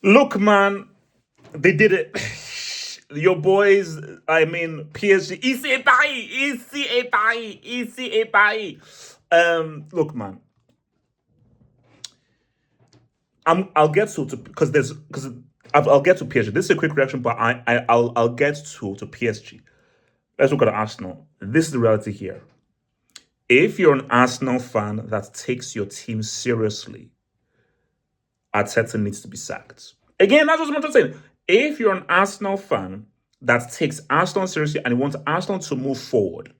Look, man, they did it. Your boys, I mean, PSG, ici est Paris, ici est Paris, ici est Paris. Look, man, I'll get to because I'll get to PSG. This is a quick reaction, but I'll get to PSG. Let's look at Arsenal. This is the reality here. If you're an Arsenal fan that takes your team seriously, Arteta needs to be sacked. Again, that's what I'm saying. If you're an Arsenal fan that takes Arsenal seriously and you want Arsenal to move forward,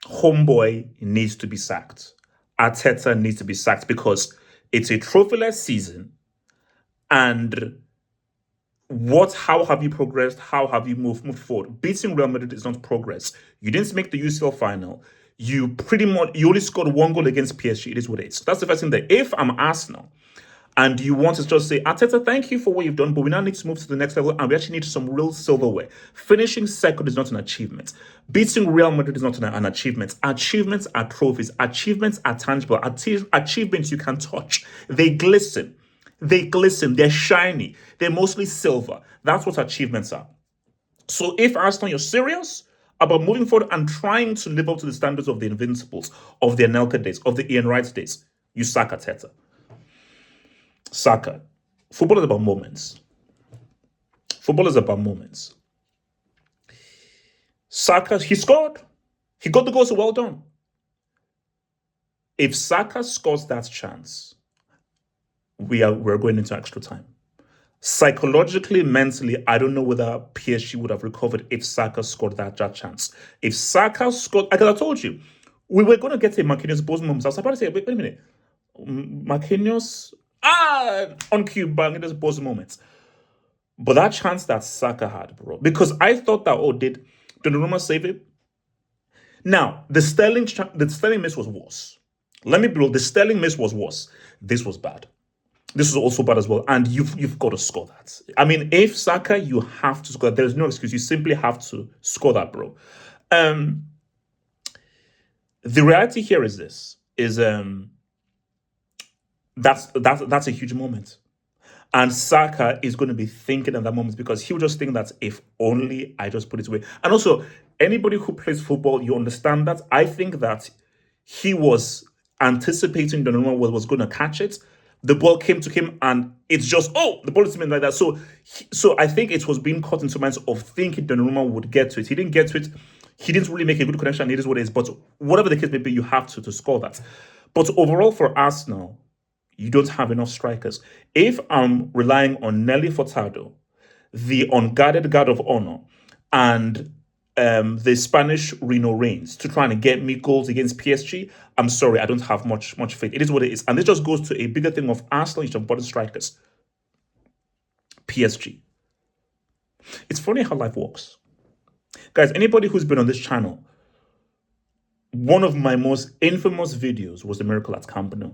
homeboy needs to be sacked. Arteta needs to be sacked because it's a trophyless season. And how have you progressed? How have you moved forward? Beating Real Madrid is not progress. You didn't make the UCL final. You only scored one goal against PSG. It is what it is. So that's the first thing that if I'm Arsenal and you want to just say, Arteta, thank you for what you've done, but we now need to move to the next level and we actually need some real silverware. Finishing second is not an achievement. Beating Real Madrid is not an achievement. Achievements are trophies. Achievements are tangible. Achievements you can touch. They glisten. They're shiny. They're mostly silver. That's what achievements are. So if Arsenal, you're serious about moving forward and trying to live up to the standards of the Invincibles, of the Anelka days, of the Ian Wright days, you sack Arteta. SAKA. Football is about moments. Football is about moments. SAKA, he scored. He got the goal, so well done. If SAKA scores that chance, we're going into extra time. Psychologically, mentally, I don't know whether PSG would have recovered if SAKA scored that chance. If SAKA scored, like I told you, we were going to get a Marquinhos Bozo moment. I was about to say, wait a minute. Marquinhos, on cue, Marquinhos Bozo moments. But that chance that SAKA had, bro, because I thought that, did Donnarumma save it? Now, the Sterling miss was worse. Let me be real, the Sterling miss was worse. This was bad. This was also bad as well. And you've got to score that. I mean, if SAKA, you have to score that. There's no excuse. You simply have to score that, bro. The reality here is this, that's a huge moment. And SAKA is going to be thinking at that moment because he'll just think that if only I just put it away. And also, anybody who plays football, you understand that. I think that he was anticipating Donnarumma was going to catch it. The ball came to him and it's just, the ball is coming like that. So I think it was being caught into minds of thinking Donnarumma would get to it. He didn't get to it. He didn't really make a good connection. It is what it is. But whatever the case may be, you have to score that. But overall for Arsenal, you don't have enough strikers. If I'm relying on Nelly Furtado, the unguarded guard of honor, and the Spanish Reno Reigns to try and get me goals against PSG, I'm sorry, I don't have much faith. It is what it is. And this just goes to a bigger thing of Arsenal, each important strikers. PSG. It's funny how life works. Guys, anybody who's been on this channel, one of my most infamous videos was the Miracle at Camp Nou.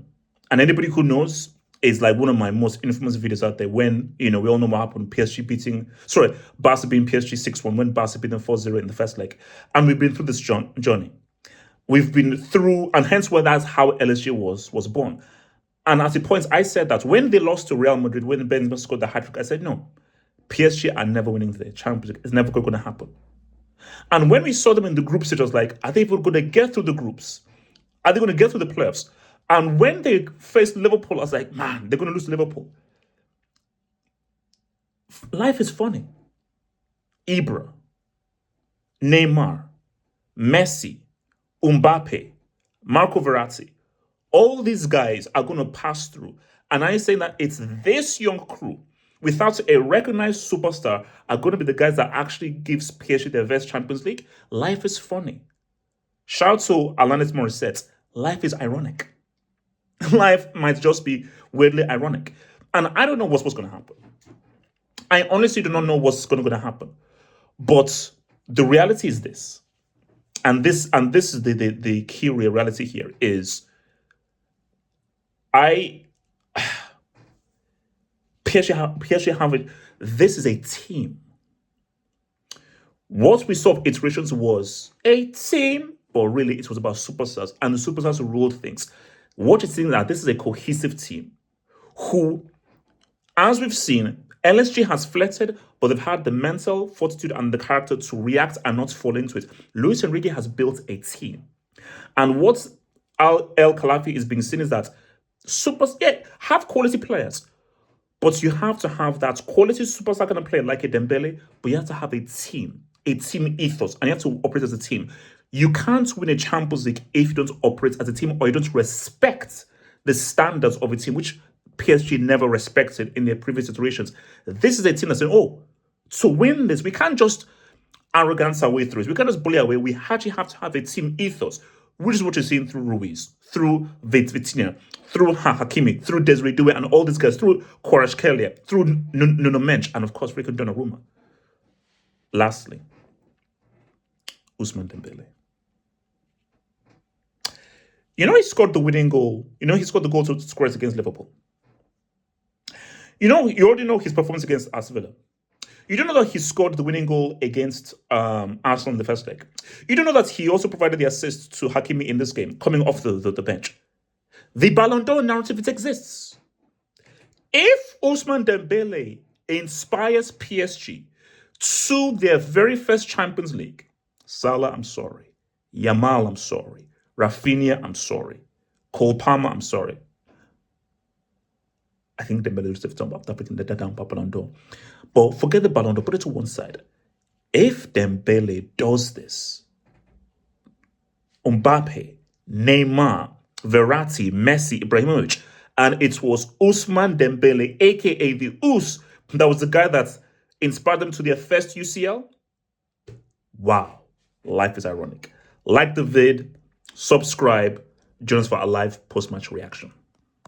And anybody who knows, is like one of my most infamous videos out there when, we all know what happened, Barca beating PSG 6-1, when Barca beat them 4-0 in the first leg. And we've been through this journey. We've been through, and hence why that's how LSG was born. And at the point, I said that when they lost to Real Madrid, when Benzema scored the hat-trick, I said, no, PSG are never winning the Champions League. It's never going to happen. And when we saw them in the group stage, I was like, are they even going to get through the groups? Are they going to get through the playoffs? And when they faced Liverpool, I was like, man, they're going to lose to Liverpool. Life is funny. Ibra, Neymar, Messi, Mbappe, Marco Verratti, all these guys are going to pass through. And I'm saying that it's this young crew, without a recognized superstar, are going to be the guys that actually gives PSG their first Champions League. Life is funny. Shout out to Alanis Morissette. Life is ironic. Life might just be weirdly ironic. And I don't know what's going to happen. I honestly do not know what's going to happen. But the reality is this. And this is the key reality here is PSG have it. This is a team. What we saw of iterations was a team, but really it was about superstars. And the superstars ruled things. What you're seeing now, this is a cohesive team who As we've seen, LSG has flirted, but they've had the mental fortitude and the character to react and not fall into it. Luis Enrique has built a team. And what El Khelafi is being seen is that have quality players, but you have to have that quality superstar kind of player like a Dembele, but you have to have a team ethos, and you have to operate as a team. You can't win a Champions League if you don't operate as a team or you don't respect the standards of a team, which PSG never respected in their previous iterations. This is a team that's saying, oh, to win this, we can't just arrogance our way through it. We can't just bully our way. We actually have to have a team ethos, which is what you're seeing through Ruiz, through Vitinha, through Hakimi, through Desiree Doué, and all these guys, through Kvaratskhelia, through Nuno Mensch, and of course, Rico Donnarumma. Lastly, Ousmane Dembele. He scored the winning goal. He scored the goal to score it against Liverpool. You already know his performance against Aston Villa. You don't know that he scored the winning goal against Arsenal in the first leg. You don't know that he also provided the assist to Hakimi in this game, coming off the bench. The Ballon d'Or narrative, it exists. If Ousmane Dembele inspires PSG to their very first Champions League, Salah, I'm sorry. Yamal, I'm sorry. Rafinha, I'm sorry. Cole Palmer, I'm sorry. I think Dembele is the down Ballon d'Or. But forget the Ballon d'Or, put it to one side. If Dembele does this, Mbappe, Neymar, Verratti, Messi, Ibrahimovic, and it was Ousmane Dembele, aka the Ous, that was the guy that inspired them to their first UCL. Wow, life is ironic. Like the vid, subscribe, join us for a live post-match reaction.